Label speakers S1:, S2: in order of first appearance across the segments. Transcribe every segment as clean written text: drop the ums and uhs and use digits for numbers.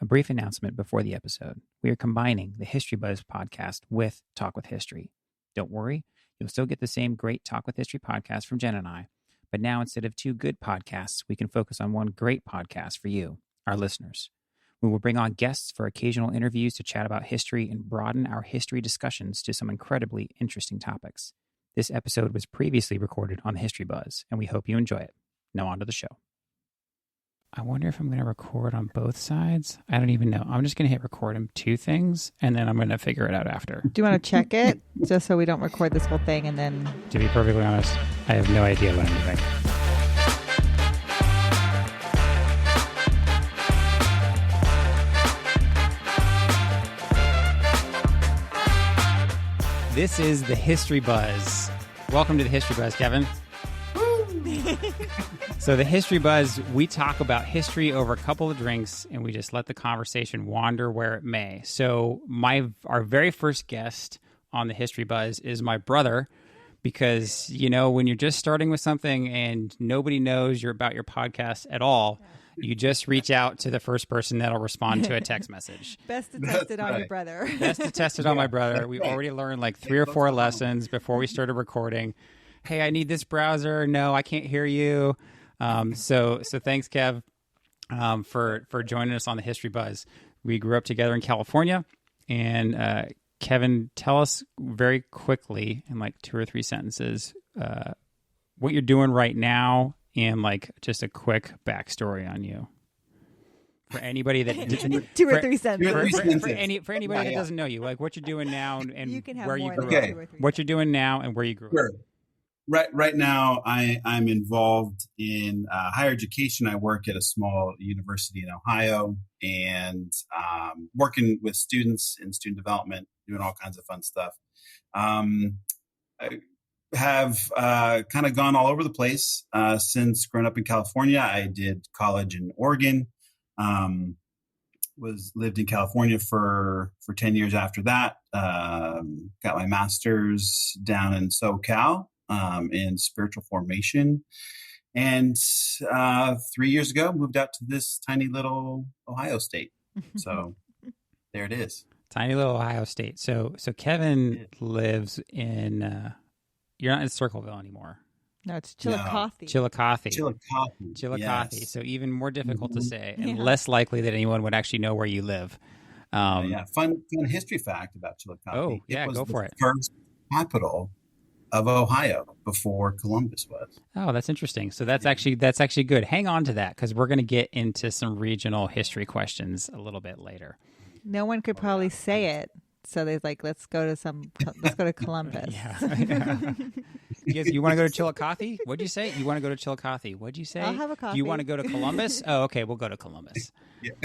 S1: A brief announcement before the episode. We are combining the History Buzz podcast with Talk with History. Don't worry, you'll still get the same great Talk with History podcast from Jen and I, but now instead of two good podcasts, we can focus on one great podcast for you, our listeners. We will bring on guests for occasional interviews to chat about history and broaden our history discussions to some incredibly interesting topics. This episode was previously recorded on the History Buzz, and we hope you enjoy it. Now on to the show. I wonder if I'm going to record on both sides. I don't even know. I'm just going to hit record on two things, and then I'm going to figure it out after.
S2: Do you want to check it just so we don't record this whole thing and then...
S1: To be perfectly honest, I have no idea what I'm doing. This is the History Buzz. Welcome to the History Buzz, Kevin. So the History Buzz, we talk about history over a couple of drinks, and we just let the conversation wander where it may. So our very first guest on the History Buzz is my brother, because, you know, when you're just starting with something and nobody knows about your podcast at all, you just reach out to the first person that'll respond to a text message.
S2: Best to test it on your brother.
S1: Best to test it on my brother. We already learned like 3 or 4 lessons before we started recording. Hey, I need this browser. No, I can't hear you. So thanks, Kev, for joining us on the History Buzz. We grew up together in California, and Kevin, tell us very quickly in like 2 or 3 sentences what you're doing right now, and like just a quick backstory on you. For anybody that
S2: 2 or 3 sentences.
S1: For anybody that doesn't know you, like what you're doing now and
S2: you can have
S1: where you
S2: more
S1: grew
S2: than
S1: up.
S2: 2 or 3
S1: What you're doing now and where you grew
S3: Sure.
S1: up.
S3: Right now, I'm involved in higher education. I work at a small university in Ohio, and working with students in student development, doing all kinds of fun stuff. I have kind of gone all over the place since growing up in California. I did college in Oregon, lived in California for 10 years after that. Got my master's down in SoCal. In spiritual formation, and 3 years ago moved out to this tiny little Ohio state. So there it is.
S1: Tiny little Ohio state. So Kevin lives in you're not in Circleville anymore.
S2: No, it's Chillicothe.
S1: Chillicothe.
S3: Yes.
S1: So even more difficult to say, and less likely that anyone would actually know where you live.
S3: Fun history fact about Chillicothe.
S1: Oh, yeah, go for it.
S3: First capital of Ohio before Columbus was.
S1: Oh, that's interesting. So that's actually good. Hang on to that, because we're going to get into some regional history questions a little bit later.
S2: No one could probably say it, so they're like, let's go to Columbus.
S1: Yeah. You want to go to Chillicothe? What'd you say? You want to go to Chillicothe? What'd you say?
S2: I'll have a coffee.
S1: Do you want to go to Columbus? Oh, okay, we'll go to Columbus.
S3: Yeah.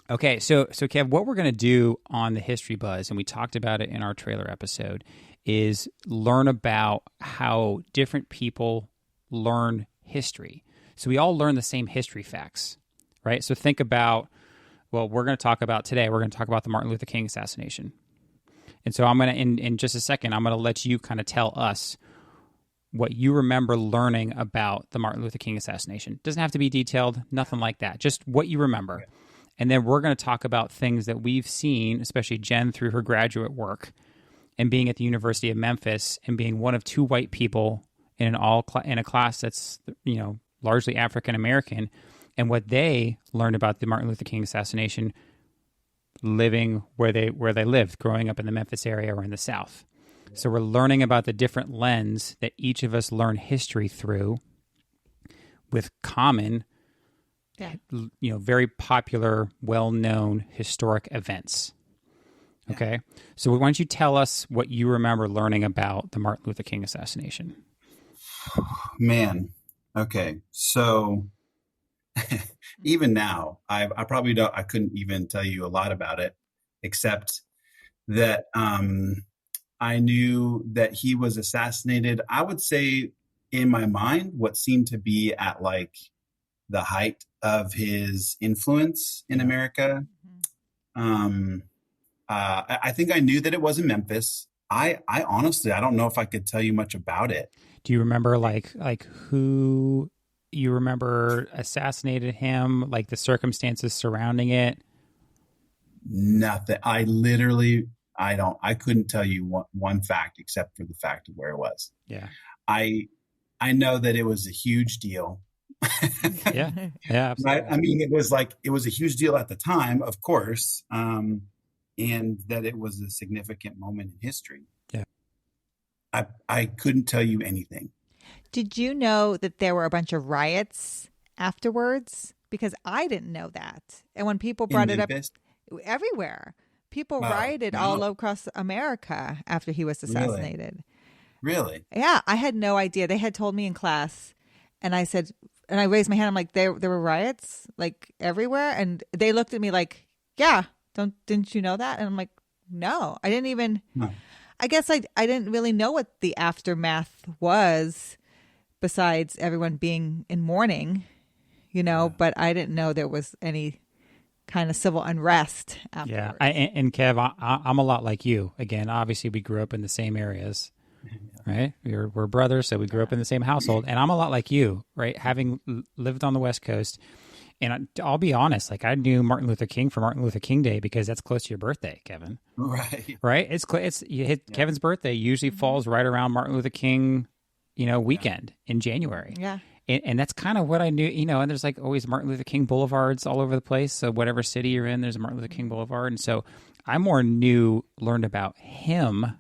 S1: Okay, so Kev, what we're going to do on the History Buzz, and we talked about it in our trailer episode, is learn about how different people learn history. So we all learn the same history facts, right? So think about, we're going to talk about today, we're going to talk about the Martin Luther King assassination. And so I'm going to, in just a second, I'm going to let you kind of tell us what you remember learning about the Martin Luther King assassination. Doesn't have to be detailed, nothing like that, just what you remember. Okay. And then we're going to talk about things that we've seen, especially Jen through her graduate work, and being at the University of Memphis and being one of 2 white people in a class that's, you know, largely African American, and what they learned about the Martin Luther King assassination, living where they lived, growing up in the Memphis area or in the South. So we're learning about the different lens that each of us learn history through, with common, you know, very popular, well-known historic events. Okay, so why don't you tell us what you remember learning about the Martin Luther King assassination?
S3: Man, okay, so even now, I probably don't. I couldn't even tell you a lot about it, except that I knew that he was assassinated. I would say, in my mind, what seemed to be at like the height of his influence in America. I think I knew that it was in Memphis. I honestly, I don't know if I could tell you much about it.
S1: Do you remember like who you remember assassinated him, like the circumstances surrounding it?
S3: Nothing. I couldn't tell you one fact except for the fact of where it was.
S1: Yeah.
S3: I know that it was a huge deal.
S1: Yeah. Yeah. Absolutely.
S3: Right. I mean, it was a huge deal at the time, of course, and that it was a significant moment in history.
S1: Yeah.
S3: I couldn't tell you anything.
S2: Did you know that there were a bunch of riots afterwards? Because I didn't know that. And when people brought it up everywhere, people rioted all across America after he was assassinated.
S3: Really?
S2: Yeah, I had no idea. They had told me in class, and I said, and I raised my hand. I'm like, there were riots like everywhere, and they looked at me like, yeah, didn't you know that? And I'm like, no, I didn't even.
S3: No.
S2: I guess I didn't really know what the aftermath was, besides everyone being in mourning, but I didn't know there was any kind of civil unrest afterwards.
S1: Yeah, and Kev, I'm a lot like you. Again, obviously, we grew up in the same areas, right? We're brothers, so we grew up in the same household. And I'm a lot like you, right? Having lived on the West Coast. And I'll be honest, like I knew Martin Luther King for Martin Luther King Day because that's close to your birthday, Kevin.
S3: Right.
S1: Right? It's you hit Kevin's birthday usually falls right around Martin Luther King, weekend in January.
S2: Yeah.
S1: And that's kind of what I knew, and there's like always Martin Luther King boulevards all over the place. So whatever city you're in, there's a Martin Luther King boulevard. And so I learned about him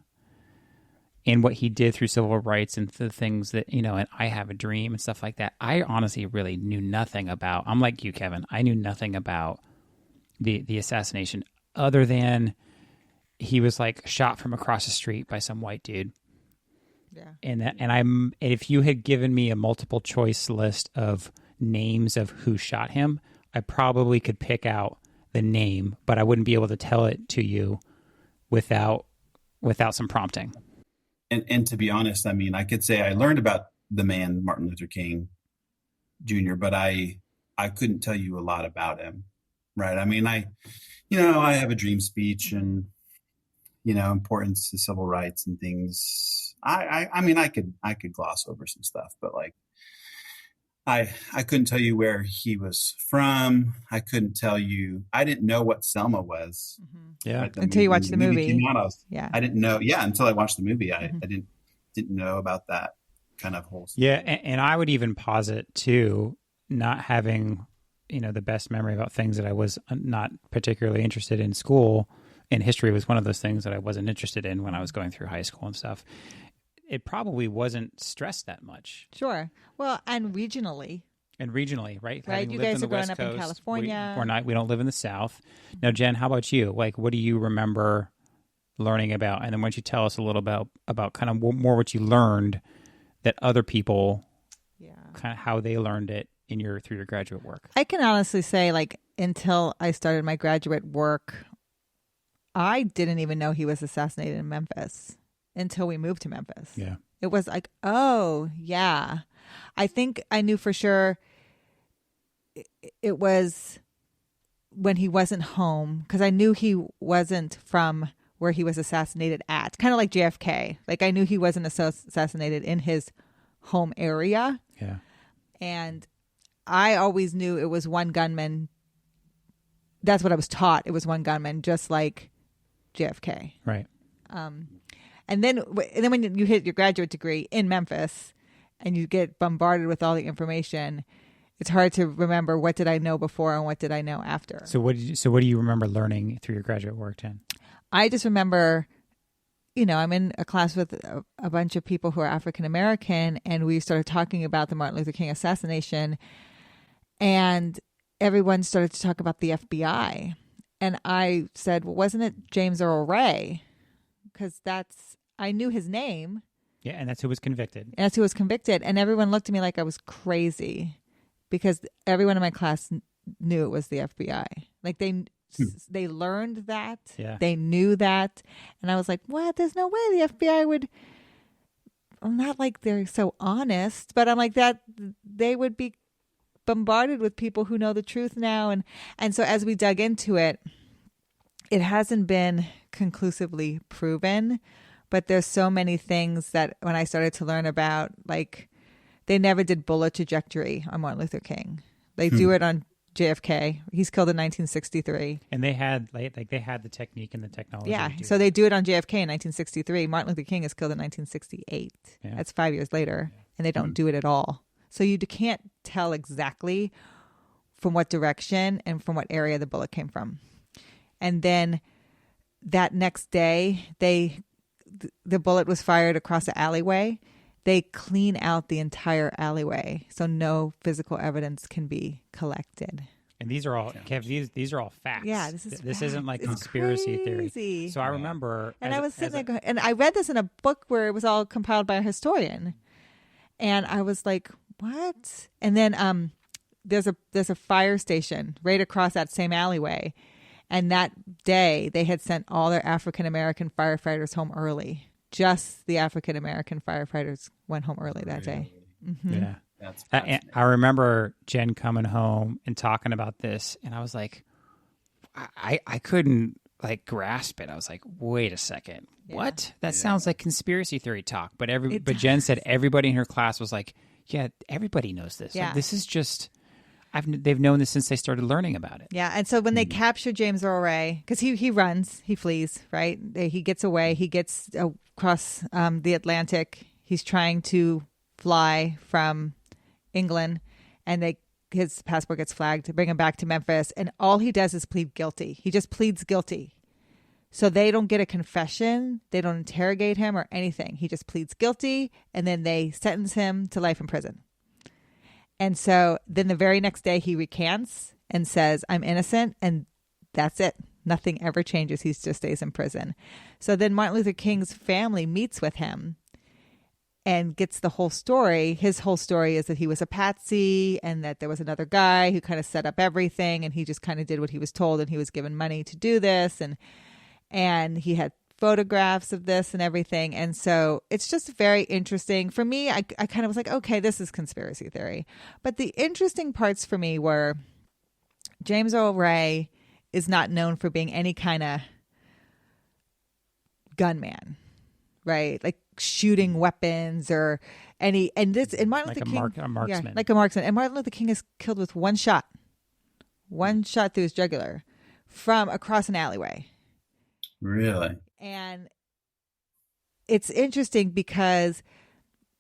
S1: and what he did through civil rights and the things that, and I Have a Dream and stuff like that. I honestly really knew nothing about. I'm like you, Kevin. I knew nothing about the assassination other than he was like shot from across the street by some white dude.
S2: Yeah.
S1: And if you had given me a multiple choice list of names of who shot him, I probably could pick out the name, but I wouldn't be able to tell it to you without some prompting.
S3: And to be honest, I mean, I could say I learned about the man Martin Luther King Jr., but I couldn't tell you a lot about him, right? I mean, I Have a Dream speech and importance to civil rights and things. I mean, I could gloss over some stuff, but like I couldn't tell you where he was from. I couldn't tell you. I didn't know what Selma was.
S2: Mm-hmm.
S1: Yeah,
S2: until you watched the movie.
S3: I didn't know. Yeah, until I watched the movie, I didn't know about that kind of whole story.
S1: Yeah, and I would even posit too, not having the best memory about things that I was not particularly interested in school. And history was one of those things that I wasn't interested in when I was going through high school and stuff. It probably wasn't stressed that much.
S2: Sure. Well, and regionally.
S1: Right?
S2: Right. You guys are growing up in California.
S1: We don't live in the South. Now, Jen, how about you? Like, what do you remember learning about? And then why don't you tell us a little about kind of more what you learned that other people, kind of how they learned it through your graduate work?
S2: I can honestly say, like, until I started my graduate work, I didn't even know he was assassinated in Memphis until we moved to Memphis.
S1: Yeah.
S2: It was like, oh, yeah. I think I knew for sure it was when he wasn't home, because I knew he wasn't from where he was assassinated at, kind of like JFK. Like I knew he wasn't assassinated in his home area.
S1: Yeah. And
S2: I always knew it was one gunman. That's what I was taught. It was one gunman, just like JFK.
S1: Right.
S2: And then when you hit your graduate degree in Memphis and you get bombarded with all the information, it's hard to remember what did I know before and what did I know after.
S1: So what do you remember learning through your graduate work, Jen?
S2: I just remember, I'm in a class with a bunch of people who are African American, and we started talking about the Martin Luther King assassination, and everyone started to talk about the FBI. And I said, well, wasn't it James Earl Ray? Because I knew his name.
S1: Yeah, and that's who was convicted.
S2: And that's who was convicted. And everyone looked at me like I was crazy because everyone in my class knew it was the FBI. Like they learned that.
S1: Yeah.
S2: They knew that. And I was like, what? There's no way the FBI would. I'm not like they're so honest, but I'm like that they would be bombarded with people who know the truth now. And so as we dug into it, it hasn't been conclusively proven, but there's so many things that when I started to learn about, like they never did bullet trajectory on Martin Luther King. They do it on JFK. He's killed in 1963.
S1: And they had they had the technique and the technology.
S2: Yeah, so they do it on JFK in 1963. Martin Luther King is killed in 1968. Yeah. That's 5 years later, and they don't do it at all. So you can't tell exactly from what direction and from what area the bullet came from. And then that next day, the bullet was fired across the alleyway. They clean out the entire alleyway, so no physical evidence can be collected.
S1: And these are all, Kev, these are all facts.
S2: Yeah, this
S1: isn't like conspiracy
S2: crazy
S1: theory. So I remember,
S2: and I was sitting there going, and I read this in a book where it was all compiled by a historian, and I was like, what? And then there's a fire station right across that same alleyway, and that day they had sent all their African American firefighters home early. Just the African American firefighters went home early that day. Mm-hmm.
S1: Yeah. That's I remember Jen coming home and talking about this, and I was like, I couldn't like grasp it. I was like, wait a second, what? That sounds like conspiracy theory talk. But Jen said everybody in her class was like, yeah, everybody knows this.
S2: Yeah.
S1: Like, this is just they've known this since they started learning about it.
S2: Yeah, and so when they capture James Earl Ray, because he runs, he flees, right? He gets away. He gets across the Atlantic. He's trying to fly from England, and his passport gets flagged to bring him back to Memphis, and all he does is plead guilty. He just pleads guilty. So they don't get a confession. They don't interrogate him or anything. He just pleads guilty, and then they sentence him to life in prison. And so then the very next day he recants and says, I'm innocent, and that's it. Nothing ever changes. He just stays in prison. So then Martin Luther King's family meets with him and gets the whole story. His whole story is that he was a patsy and that there was another guy who kind of set up everything, and he just kind of did what he was told, and he was given money to do this, and he had photographs of this and everything. And so it's just very interesting. For me, I kind of was like, okay, this is conspiracy theory. But the interesting parts for me were James Earl Ray is not known for being any kind of gunman, right? Like shooting weapons or any, and Martin Luther King,
S1: a marksman.
S2: Yeah, like a marksman. And Martin Luther King is killed with one shot through his jugular from across an alleyway.
S3: Really?
S2: And it's interesting because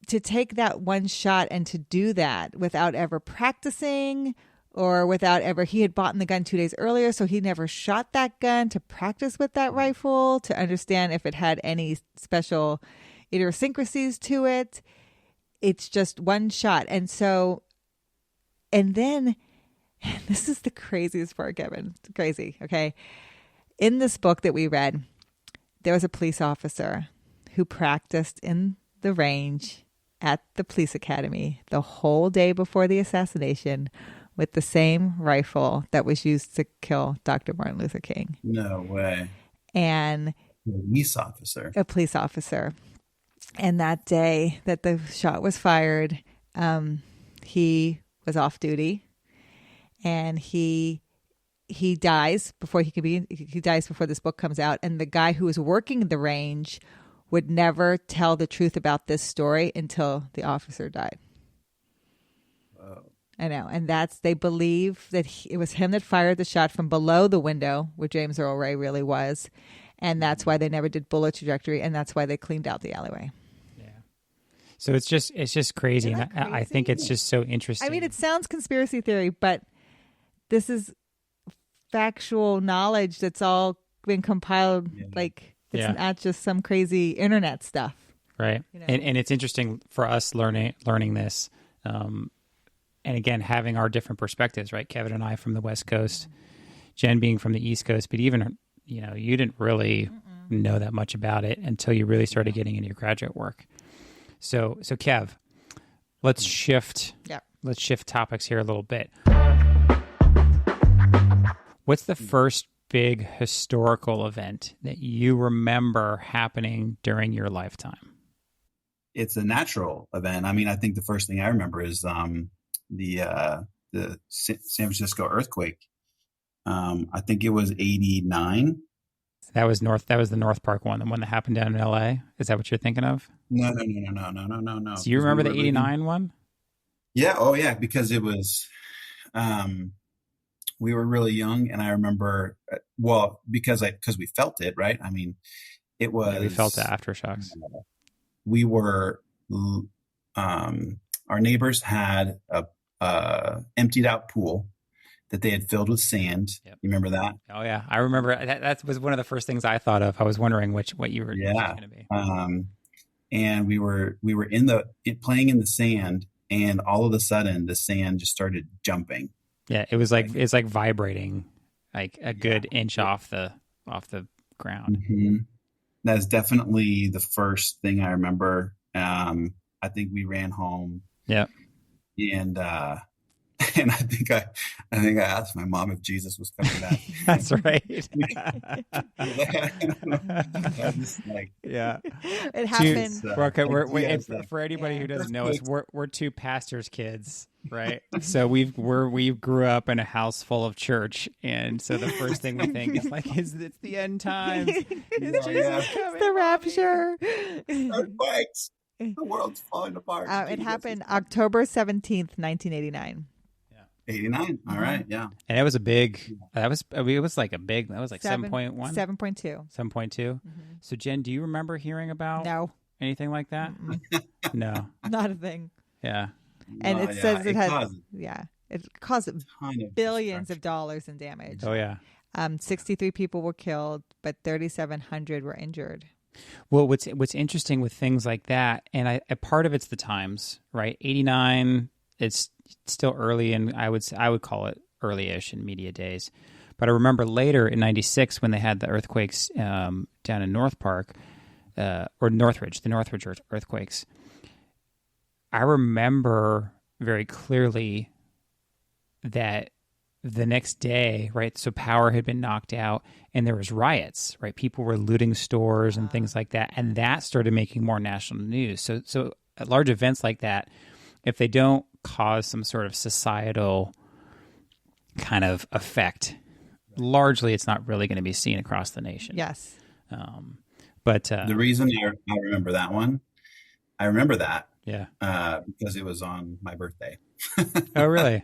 S2: to take that one shot and to do that without ever practicing or without ever, he had bought the gun 2 days earlier, so he never shot that gun to practice with that rifle, to understand if it had any special idiosyncrasies to it. It's just one shot. And so, and then, this is the craziest part, Kevin. It's crazy, okay? In this book that we read, there was a police officer who practiced in the range at the police academy the whole day before the assassination with the same rifle that was used to kill Dr. Martin Luther King.
S3: No way.
S2: And
S3: a
S2: police officer. And that day that the shot was fired, he was off duty, and he dies before he dies before this book comes out. And the guy who was working the range would never tell the truth about this story until the officer died.
S3: Wow.
S2: I know. And they believe that it was him that fired the shot from below the window where James Earl Ray really was. And that's why they never did bullet trajectory. And that's why they cleaned out the alleyway.
S1: Yeah. So it's just crazy. And I think it's just so interesting.
S2: I mean, it sounds conspiracy theory, but this is factual knowledge that's all been compiled. Like, it's not just some crazy internet stuff.
S1: Right. You know? And it's interesting for us learning this. And again, having our different perspectives, right? Kevin and I from the West Coast, Jen being from the East Coast, but even, you didn't really know that much about it until you really started getting into your graduate work. So Kev, let's shift. Yeah. Let's shift topics here a little bit. What's the first big historical event that you remember happening during your lifetime?
S3: It's a natural event. I mean, I think the first thing I remember is the San Francisco earthquake. I think it was 89.
S1: That was the North Park one, the one that happened down in LA. Is that what you're thinking of?
S3: No.
S1: So you remember the 89 one?
S3: Yeah. Oh, yeah. Because it was, um, we were really young, and I remember, well, because we felt it, right? I mean, it
S1: Yeah, we felt the
S3: was,
S1: aftershocks.
S3: we were, um, our neighbors had a emptied out pool that they had filled with sand.
S1: Yep.
S3: You remember that?
S1: Oh yeah, I remember that was one of the first things I thought of. I was wondering what you were
S3: Yeah.
S1: going to be.
S3: And we were playing in the sand, and all of a sudden the sand just started jumping.
S1: Yeah, it was like it's like vibrating, like a good inch off the ground.
S3: Hmm. That's definitely the first thing I remember. I think we ran home,
S1: Yeah,
S3: and and I think I asked my mom if Jesus was coming back.
S1: that's right.
S3: I just like,
S2: It
S1: Two,
S2: happened.
S1: okay,
S3: yeah, it's like,
S1: for anybody who doesn't know us,
S3: earthquakes.
S1: we're two pastors' kids, right? So we grew up in a house full of church, and so the first thing we think is like, it's the end times? Is
S3: Yeah,
S1: Jesus
S3: yeah.
S1: coming?
S2: The rapture.
S3: Earthquakes. The world's falling apart.
S2: It
S3: Jesus
S2: happened
S3: is coming.
S2: October 17th, 1989.
S3: 89. All right. Yeah.
S1: And it was a big. That was. I mean, it was like a big. That was like 7.1,
S2: 7.2.
S1: 7.2. So Jen, do you remember hearing about
S2: No,
S1: anything like that? No.
S2: not a thing.
S1: Yeah.
S2: And
S3: No,
S2: it says it has,
S3: caused
S2: it caused
S3: a ton of
S2: billions
S3: destruction.
S2: of dollars in damage.
S1: Oh yeah.
S2: 63 people were killed, but 3,700 were injured.
S1: Well, what's interesting with things like that, and a part of it's the times, right? 89. It's still early, and I would call it early-ish in media days. But I remember later in '96 when they had the earthquakes down in North Park or Northridge, the Northridge earthquakes. I remember very clearly that the next day, right? So power had been knocked out, and there was riots, right? People were looting stores and things like that, and that started making more national news. So at large events like that, if they don't cause some sort of societal kind of effect, largely it's not really going to be seen across the nation.
S2: Yes.
S1: But
S3: The reason I remember that one, I remember that
S1: yeah.
S3: because it was on my birthday.
S1: Oh, really?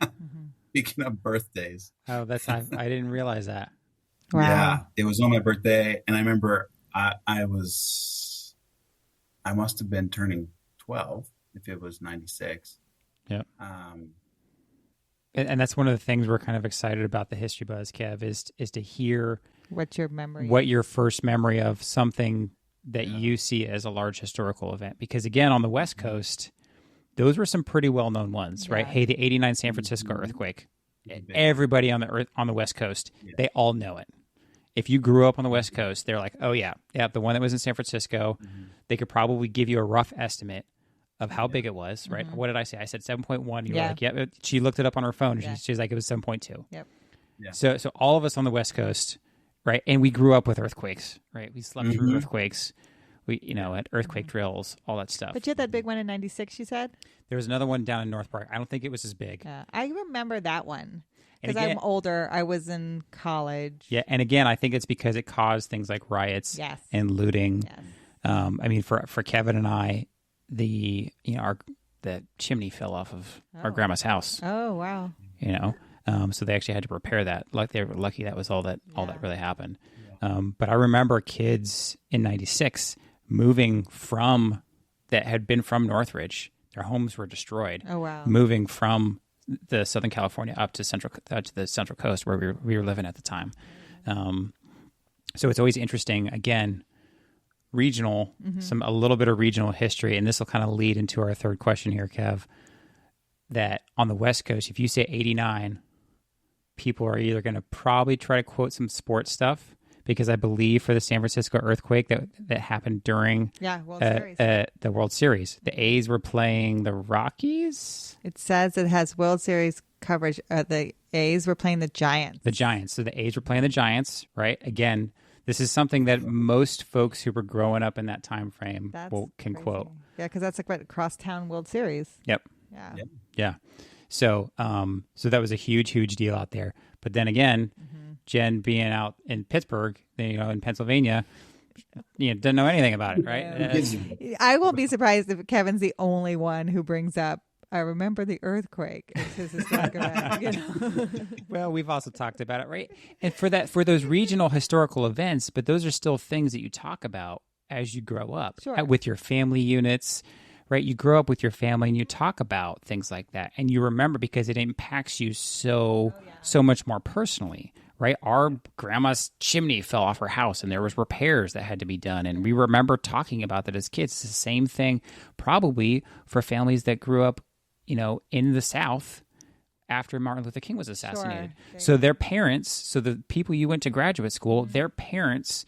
S3: Speaking of birthdays,
S1: Oh, I didn't realize that.
S2: Wow.
S3: yeah, it was on my birthday, and I remember I must have been turning 12 if it was 96.
S1: Yeah.
S3: Um,
S1: And that's one of the things we're kind of excited about the History Buzz, Kev, is to hear
S2: What's your memory?
S1: what your first memory of something that you see as a large historical event. Because again, on the West Coast, those were some pretty well-known ones, right?
S2: Yeah.
S1: Hey, the '89 San Francisco earthquake. Everybody on the West Coast, they all know it. If you grew up on the West Coast, they're like, oh yeah, the one that was in San Francisco. They could probably give you a rough estimate of how big it was, right? What did I say? I said 7.1. You were like, yeah. She looked it up on her phone.
S2: Yeah.
S1: She's like, it was 7.2.
S2: Yep.
S3: Yeah.
S1: So all of us on the West Coast, right? And we grew up with earthquakes, right? We slept through earthquakes. We, at earthquake drills, all that stuff.
S2: But you had that big one in 96, you said?
S1: There was another one down in North Park. I don't think it was as big.
S2: Yeah. I remember that one.
S1: And
S2: Because
S1: again-
S2: I'm older. I was in college.
S1: Yeah, and again, I think it's because it caused things like riots
S2: Yes.
S1: and looting.
S2: Yes.
S1: I mean, for Kevin and I, the chimney fell off of our grandma's house.
S2: Oh, wow.
S1: So they actually had to repair that. Like they were lucky that was all that really happened. But I remember kids in '96 moving that had been from Northridge. Their homes were destroyed.
S2: Oh, wow.
S1: Moving from the Southern California up to the Central Coast where we were living at the time. So it's always interesting. Again, regional, a little bit of regional history, and this will kind of lead into our third question here, Kev. That on the West Coast, if you say '89, people are either going to probably try to quote some sports stuff, because I believe for the San Francisco earthquake that happened during
S2: World Series.
S1: the World Series, the A's were playing the Rockies.
S2: It says it has World Series coverage. The A's were playing the Giants.
S1: The Giants. So the A's were playing the Giants, right? Again, this is something that most folks who were growing up in that time frame can
S2: crazy.
S1: quote.
S2: Yeah, because that's like what crosstown World Series.
S1: Yep.
S2: Yeah.
S1: Yeah. So that was a huge, huge deal out there. But then again, Jen being out in Pittsburgh, in Pennsylvania, doesn't know anything about it, right?
S2: I won't be surprised if Kevin's the only one who brings up I remember the earthquake. It's his historic event. You know?
S1: Well, we've also talked about it, right? And for those regional historical events, but those are still things that you talk about as you grow up with your family units, right? You grow up with your family and you talk about things like that, and you remember because it impacts you so much more personally, right? Our grandma's chimney fell off her house and there was repairs that had to be done, and we remember talking about that as kids. It's the same thing probably for families that grew up, in the South after Martin Luther King was assassinated. So their parents, so the people you went to graduate school, their parents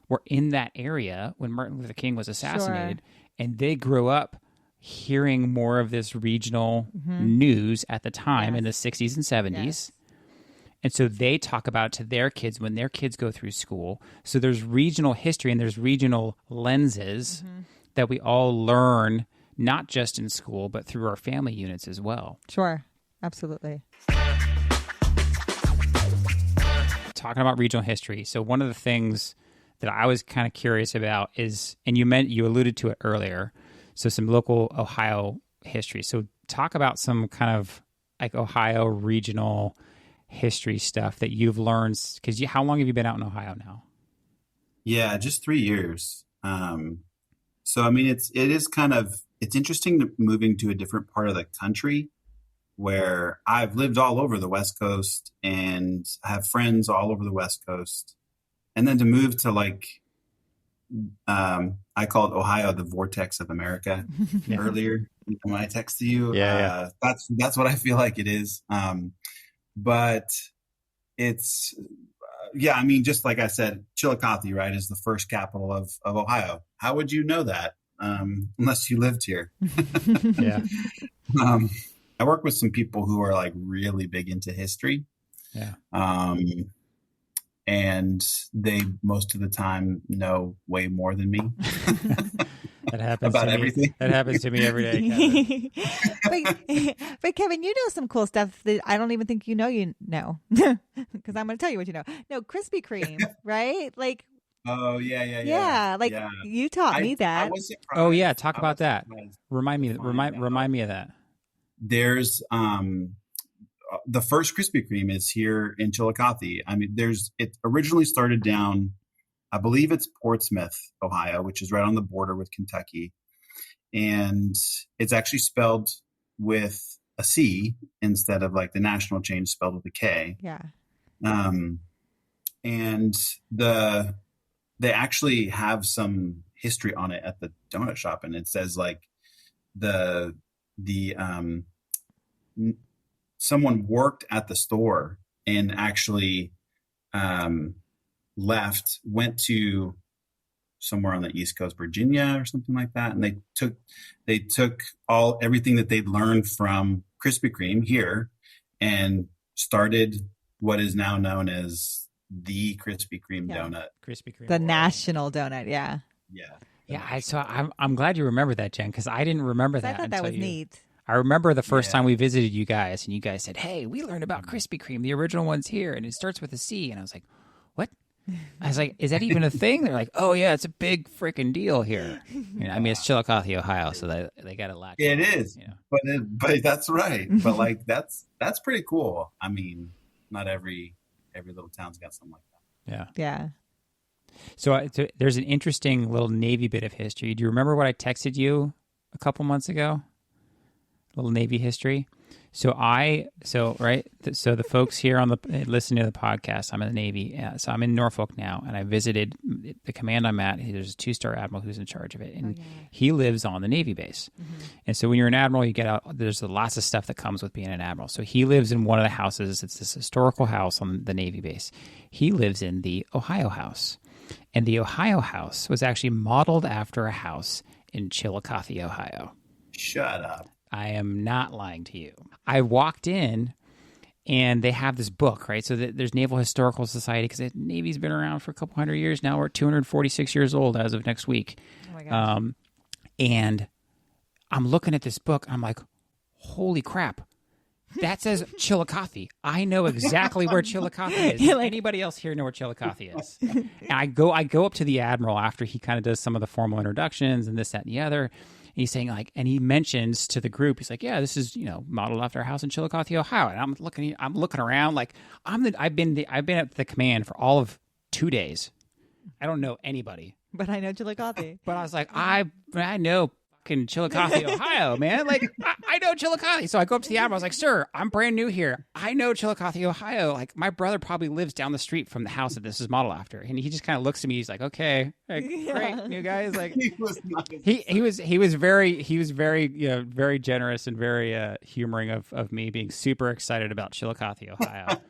S1: were in that area when Martin Luther King was assassinated, and they grew up hearing more of this regional news at the time in the 60s and 70s. Yes. And so they talk about it to their kids when their kids go through school. So there's regional history and there's regional lenses that we all learn, not just in school, but through our family units as well.
S2: Sure. Absolutely.
S1: Talking about regional history. So one of the things that I was kind of curious about is, and you alluded to it earlier, so some local Ohio history. So talk about some kind of like Ohio regional history stuff that you've learned, because how long have you been out in Ohio now?
S3: Yeah, just 3 years. So I mean, it's interesting moving to a different part of the country where I've lived all over the West Coast and I have friends all over the West Coast, and then to move to I called Ohio the vortex of America earlier when I texted you. That's what I feel like it is. But it's, I mean, just like I said, Chillicothe, right, is the first capital of Ohio. How would you know that unless you lived here?
S1: Yeah.
S3: I work with some people who are like really big into history.
S1: Yeah.
S3: And they most of the time know way more than me.
S1: That happens
S3: about
S1: to
S3: everything.
S1: Me. That happens to me every day,
S2: Kevin. but Kevin, you know some cool stuff that I don't even think you know, because I'm going to tell you what you know. No, Krispy Kreme, right? Like.
S3: Oh yeah.
S2: You taught me that.
S3: I was surprised.
S1: Oh yeah, talk about that.
S3: Surprised.
S1: Remind me of that.
S3: There's the first Krispy Kreme is here in Chillicothe. I mean, it originally started down, I believe it's Portsmouth, Ohio, which is right on the border with Kentucky. And it's actually spelled with a C instead of like the national chain spelled with a K.
S2: Yeah.
S3: And they actually have some history on it at the donut shop. And it says like someone worked at the store and actually went to somewhere on the East Coast, Virginia or something like that. And they took everything that they'd learned from Krispy Kreme here and started what is now known as the Krispy Kreme donut.
S1: Krispy Kreme.
S2: The national donut. Yeah.
S3: Yeah.
S1: Yeah. So I'm glad you remember that, Jen, because I didn't remember that.
S2: I thought that was neat.
S1: I remember the first time we visited you guys, and you guys said, "Hey, we learned about Krispy Kreme. The original one's here, and it starts with a C." And I was like, "What?" I was like, "Is that even a thing?" They're like, "Oh yeah, it's a big freaking deal here." I mean, it's Chillicothe, Ohio, so they got a lot.
S3: It is, but that's right. But like that's pretty cool. I mean, not every little town's got something like that.
S2: Yeah.
S1: So there's an interesting little Navy bit of history. Do you remember what I texted you a couple months ago? Little Navy history. So the folks here on listening to the podcast, I'm in the Navy. So I'm in Norfolk now, and I visited the command I'm at. There's a 2-star admiral who's in charge of it, and he lives on the Navy base. Mm-hmm. And so when you're an admiral, you get out. There's lots of stuff that comes with being an admiral. So he lives in one of the houses. It's this historical house on the Navy base. He lives in the Ohio house, and the Ohio house was actually modeled after a house in Chillicothe, Ohio.
S3: Shut up.
S1: I am not lying to you. I walked in, and they have this book, right? So there's Naval Historical Society, because the Navy's been around for a couple hundred years now. We're 246 years old as of next week.
S2: Oh my gosh.
S1: And I'm looking at this book. I'm like, holy crap. That says Chillicothe. I know exactly where Chillicothe is. Does anybody else here know where Chillicothe is? And I go up to the admiral after he kind of does some of the formal introductions and this, that, and the other. he's saying like, and he mentions to the group, he's like, yeah, this is, modeled after our house in Chillicothe, Ohio. And I'm looking around like I've been at the command for all of 2 days. I don't know anybody,
S2: but I know Chillicothe.
S1: But I was like, I know fucking Chillicothe, Ohio, man. Like, I know Chillicothe. So I go up to the admiral. I was like, sir, I'm brand new here. I know Chillicothe, Ohio. Like, my brother probably lives down the street from the house that this is modeled after. And he just kind of looks at me. He's like, okay, great, new guy. He's like, he was very, very generous and very humoring of me being super excited about Chillicothe, Ohio.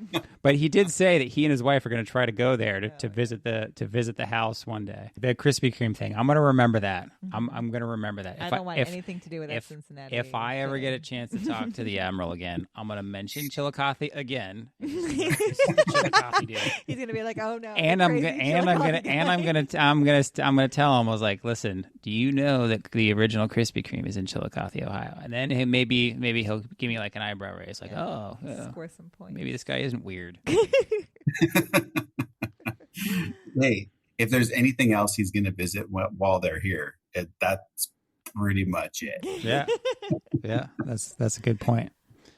S1: But he did say that he and his wife are going to try to go there to visit the house one day. The Krispy Kreme thing. I'm going to remember that. I'm going to remember that.
S2: I don't want anything to do with that Cincinnati.
S1: If I ever get a chance to talk to the admiral again, I'm going to mention Chillicothe again. Chillicothe deal.
S2: He's going to be like, "Oh no!"
S1: And I'm going to tell him. I was like, "Listen, do you know that the original Krispy Kreme is in Chillicothe, Ohio?" And then maybe he'll give me like an eyebrow raise, like, "Oh,
S2: score some points.
S1: Maybe this guy isn't weird."
S3: Hey, if there's anything else he's going to visit while they're here, that's pretty much it.
S1: Yeah, that's a good point.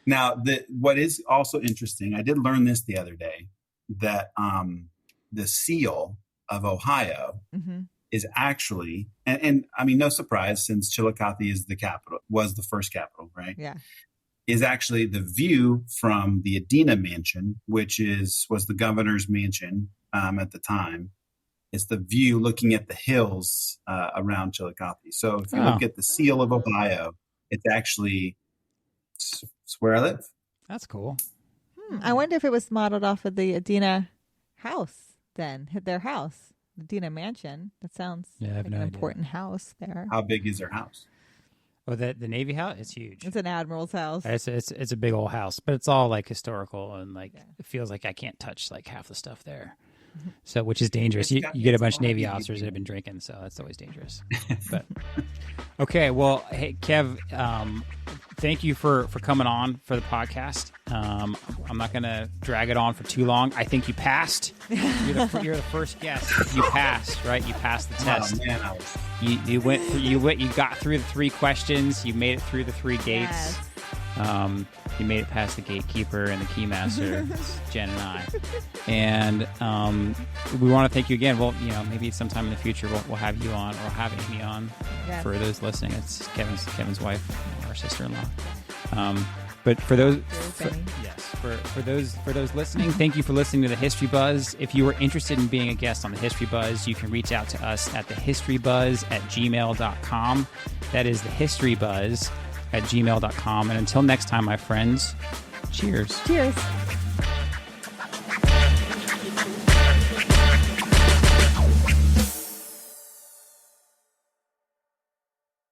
S3: Now, what is also interesting, I did learn this the other day, that the seal of Ohio is actually, and I mean, no surprise, since Chillicothe is was the first capital, right?
S2: Yeah.
S3: Is actually the view from the Adena mansion, which was the governor's mansion at the time. It's the view looking at the hills around Chillicothe. So if you look at the seal of Ohio, it's actually it's where I live.
S1: That's cool.
S2: I wonder if it was modeled off of the Adena house then, their house, the Adena mansion. That sounds like an important house there.
S3: How big is their house?
S1: Oh, the Navy house? It's huge.
S2: It's an admiral's house.
S1: It's a big old house, but it's all like historical and like it feels like I can't touch like half the stuff there. So, which is dangerous. You get a bunch of Navy officers that have been drinking, so that's always dangerous. But okay, well, hey Kev, thank you for coming on for the podcast. I'm not going to drag it on for too long. I think you passed. You're the first guest. You passed, right? You passed the test.
S3: Oh, man,
S1: you got through the 3 questions. You made it through the 3 gates.
S2: Yes.
S1: You made it past the gatekeeper and the keymaster, Jen and I. And we want to thank you again. Well, maybe sometime in the future we'll have you on, or have Amy on.
S2: Yes.
S1: For those listening. It's Kevin's wife, our sister-in-law. But for those, for those listening, thank you for listening to the History Buzz. If you are interested in being a guest on the History Buzz, you can reach out to us at thehistorybuzz@gmail.com. That is thehistorybuzz@gmail.com. And until next time, my friends, cheers.
S2: Cheers.